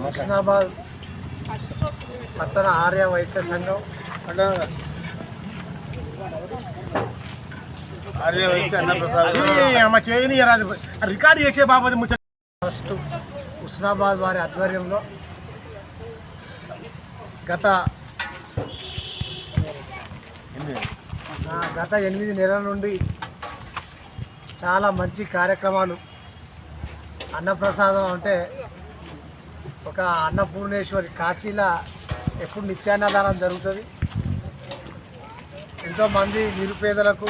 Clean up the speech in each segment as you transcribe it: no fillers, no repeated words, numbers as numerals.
హుస్నాబాద్ పట్టణ ఆర్య వైశ్య సంఘం ఆర్య వైశ్య అన్నప్రసాద్ రికార్డు చేసే బాబు ఫస్ట్ హుస్నాబాద్ వారి ఆధ్వర్యంలో గత 8 నెలల నుండి చాలా మంచి కార్యక్రమాలు. అన్నప్రసాదం అంటే ఒక అన్నపూర్ణేశ్వరి కాశీలా ఎప్పుడు నిత్యాన్నదానం జరుగుతుంది. ఎంతోమంది నిరుపేదలకు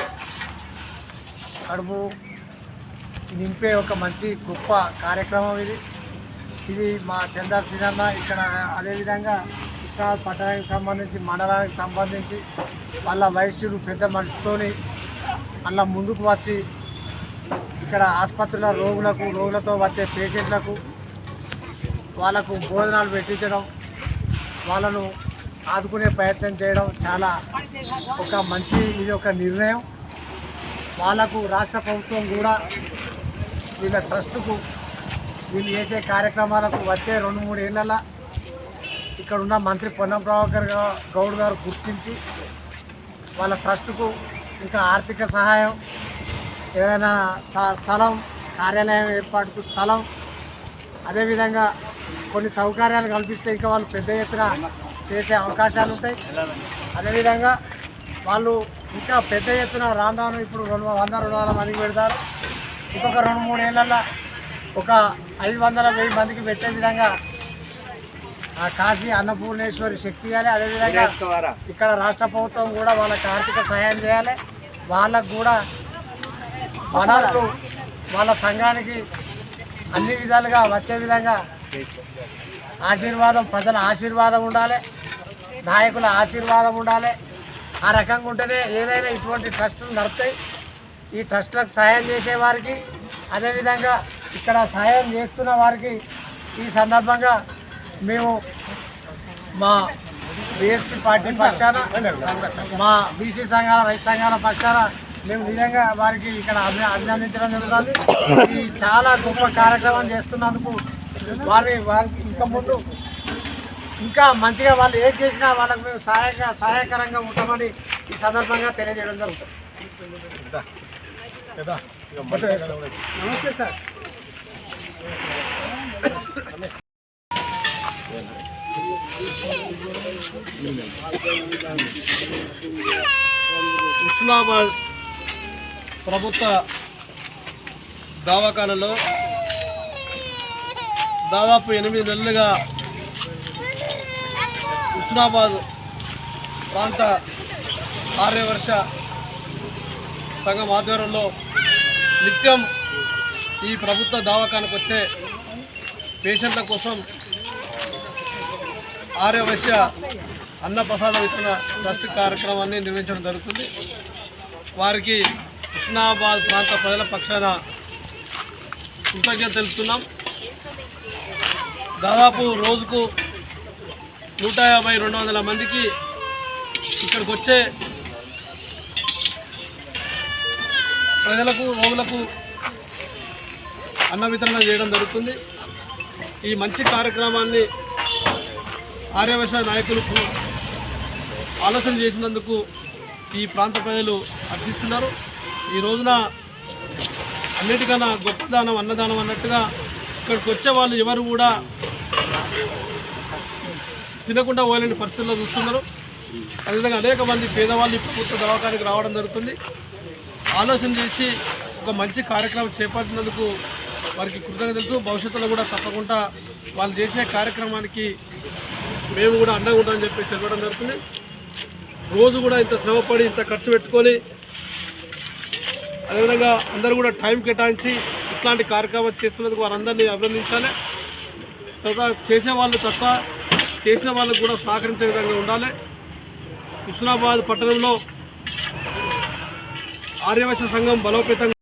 కడుపు నింపే ఒక మంచి గొప్ప కార్యక్రమం ఇది మా చందా సినన్న ఇక్కడ. అదేవిధంగా హుస్నాబాద్ పట్టణానికి సంబంధించి మండలానికి సంబంధించి వాళ్ళ వైశ్యులు పెద్ద మనిషితోని అలా ముందుకు వచ్చి ఇక్కడ ఆసుపత్రుల రోగులతో వచ్చే పేషెంట్లకు వాళ్ళకు భోజనాలు పెట్టించడం, వాళ్ళను ఆదుకునే ప్రయత్నం చేయడం చాలా ఒక మంచి ఒక నిర్ణయం. వాళ్ళకు రాష్ట్ర ప్రభుత్వం కూడా వీళ్ళ ట్రస్టుకు వీళ్ళు చేసే కార్యక్రమాలకు వచ్చే 2-3 ఏళ్ళ ఇక్కడ ఉన్న మంత్రి పొన్నం ప్రభాకర్ గౌడ్ గారు గుర్తించి వాళ్ళ ట్రస్టుకు ఇంకా ఆర్థిక సహాయం, ఏదైనా స్థలం, కార్యాలయం ఏర్పాటుకు స్థలం, అదేవిధంగా కొన్ని సౌకర్యాలు కల్పిస్తే ఇంకా వాళ్ళు పెద్ద ఎత్తున చేసే అవకాశాలు ఉంటాయి. అదేవిధంగా వాళ్ళు ఇంకా పెద్ద ఎత్తున రాను ఇప్పుడు 100-200 మందికి పెడతారు. ఇంకొక 2-3 ఏళ్ళల్లో ఒక 500-1000 మందికి పెట్టే విధంగా కాశీ అన్నపూర్ణేశ్వరి శక్తి ఇవ్వాలి. అదేవిధంగా ఇక్కడ రాష్ట్ర ప్రభుత్వం కూడా వాళ్ళకి ఆర్థిక సహాయం చేయాలి. వాళ్ళకు కూడా వనరులు వాళ్ళ సంఘానికి అన్ని విధాలుగా వచ్చే విధంగా ఆశీర్వాదం, ప్రజల ఆశీర్వాదం ఉండాలి, నాయకుల ఆశీర్వాదం ఉండాలి. ఆ రకంగా ఉంటేనే ఏదైనా ఇటువంటి ట్రస్టులు నడుపుతాయి. ఈ ట్రస్టులకు సహాయం చేసే వారికి, అదేవిధంగా ఇక్కడ సహాయం చేస్తున్న వారికి ఈ సందర్భంగా మేము మా బీఎస్పీ పార్టీ పక్షాన, మా బీసీ సంఘాల, రైతు సంఘాల పక్షాన మేము నిజంగా వారికి ఇక్కడ అభినందించడం జరుగుతుంది. ఈ చాలా గొప్ప కార్యక్రమం చేస్తున్నందుకు వారికి ఇంకా ముందు ఇంకా మంచిగా వాళ్ళు ఏం చేసినా వాళ్ళకు మేము సహాయకరంగా ఉంటామని ఈ సందర్భంగా తెలియజేయడం జరుగుతుంది. నమస్తే సార్. హుస్నాబాద్ ప్రభుత్వ దవాఖానలో దాదాపు 8 నెలలుగా హుస్నాబాద్ ప్రాంత ఆర్యవర్ష సంఘం ఆధ్వర్యంలో నిత్యం ఈ ప్రభుత్వ దవాఖానకు వచ్చే పేషెంట్ల కోసం ఆర్యవైశ్య అన్నప్రసాద వితరణ ట్రస్ట్ కార్యక్రమాన్ని నిర్వహించడం జరుగుతుంది. వారికి హుస్నాబాద్ ప్రాంత ప్రజల పక్షాన కృతజ్ఞత తెలుపుతున్నాం. దాదాపు రోజుకు 150-200 మందికి ఇక్కడికి వచ్చే ప్రజలకు, రోగులకు అన్న వితరణ చేయడం జరుగుతుంది. ఈ మంచి కార్యక్రమాన్ని ఆర్యవైశ్య నాయకులకు ఆలోచన చేసినందుకు ఈ ప్రాంత ప్రజలు హర్షిస్తున్నారు. ఈ రోజున అన్నిటికన్నా గొప్ప దానం అన్నదానం అన్నట్టుగా ఇక్కడికి వచ్చే వాళ్ళు ఎవరు కూడా తినకుండా పోలేని పరిస్థితుల్లో చూస్తున్నారు. అదేవిధంగా అనేక మంది పేదవాళ్ళు ప్రభుత్వ దవాఖానికి రావడం జరుగుతుంది. ఆలోచన చేసి ఒక మంచి కార్యక్రమం చేపట్టినందుకు వారికి కృతజ్ఞతలు. భవిష్యత్తులో కూడా తప్పకుండా వాళ్ళు చేసే కార్యక్రమానికి మేము కూడా అండగా ఉంటామని చెప్పి తెలపడం జరుగుతుంది. రోజు కూడా ఇంత శ్రమపడి ఇంత ఖర్చు పెట్టుకొని, అదేవిధంగా అందరూ కూడా టైం కేటాయించి ఇట్లాంటి కార్యక్రమాలు చేస్తున్నందుకు వారందరినీ అభినందించాలి. తర్వాత చేసేవాళ్ళు తప్ప చేసిన వాళ్ళకు కూడా సహకరించే విధంగా ఉండాలి. హుస్నాబాద్ పట్టణంలో ఆర్యవైశ్య సంఘం బలోపేతంగా